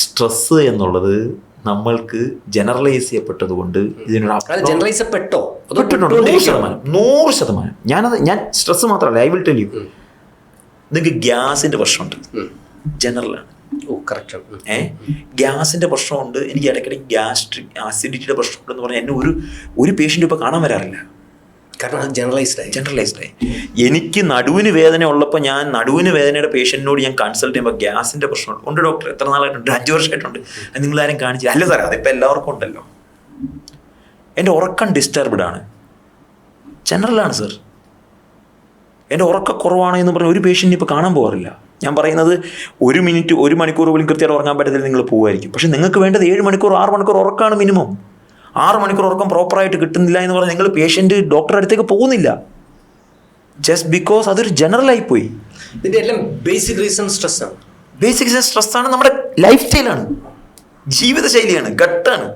Stress എന്നുള്ളത് നമ്മൾക്ക് generalise ചെയ്യപ്പെട്ടത് കൊണ്ട് ജനറലൈസ് പെട്ടോ 100%. ഞാൻ സ്ട്രെസ് മാത്രമല്ല, ഐ വിൽ ടെൽ യു, നിങ്ങൾക്ക് ഗ്യാസിന്റെ പ്രശ്നമുണ്ട്, ജനറലാണ്. ഗ്യാസിന്റെ പ്രശ്നമുണ്ട്, എനിക്ക് ഇടയ്ക്കിടയ്ക്ക് ഗ്യാസ്ട്രിക് ആസിഡിറ്റിയുടെ പ്രശ്നമുണ്ടെന്ന് പറഞ്ഞാൽ എന്നെ ഒരു പേഷ്യൻ്റ് ഇപ്പോൾ കാണാൻ വരാറില്ല. കാരണം ജനറലൈസ്ഡായി. എനിക്ക് നടുവിന് വേദന ഉള്ളപ്പോൾ ഞാൻ നടുവിന് വേദനയുടെ പേഷ്യൻറ്റിനോട് ഞാൻ കൺസൾട്ട് ചെയ്യുമ്പോൾ ഗ്യാസിൻ്റെ പ്രശ്നമുണ്ട്. ഉണ്ട് ഡോക്ടർ, എത്ര നാളായിട്ടുണ്ട്? 5 വർഷമായിട്ടുണ്ട്. നിങ്ങളാരും കാണിച്ചില്ല. അല്ല സാറേ, അതിപ്പോൾ എല്ലാവർക്കും ഉണ്ടല്ലോ. എൻ്റെ ഉറക്കം ഡിസ്റ്റർബ്ഡ് ആണ്, ജനറലാണ് സർ. എൻ്റെ ഉറക്കക്കുറവാണ് എന്ന് പറഞ്ഞാൽ ഒരു പേഷ്യൻ്റ് ഇപ്പോൾ കാണാൻ പോകാറില്ല. ഞാൻ പറയുന്നത് 1 മണിക്കൂർ പോലും കൃത്യമായിട്ട് ഉറങ്ങാൻ പറ്റത്തില്ല, നിങ്ങൾ പോകുമായിരിക്കും. പക്ഷേ നിങ്ങൾക്ക് വേണ്ടത് 7 മണിക്കൂർ 6 മണിക്കൂർ ഉറക്കമാണ് മിനിമം. 6 മണിക്കൂർ ഉറക്കം പ്രോപ്പറായിട്ട് കിട്ടുന്നില്ല എന്ന് പറഞ്ഞാൽ നിങ്ങൾ പേഷ്യൻ്റ് ഡോക്ടറുടെ അടുത്തേക്ക് പോകുന്നില്ല. ജസ്റ്റ് ബിക്കോസ് അതൊരു ജനറലായിപ്പോയി. ഇതിൻ്റെ എല്ലാം ബേസിക് റീസൺ സ്ട്രെസ്സാണ്. ബേസിക് സ്ട്രെസ്സാണ്, നമ്മുടെ ലൈഫ് സ്റ്റൈലാണ്, ജീവിതശൈലിയാണ്, ഘട്ടാണ്.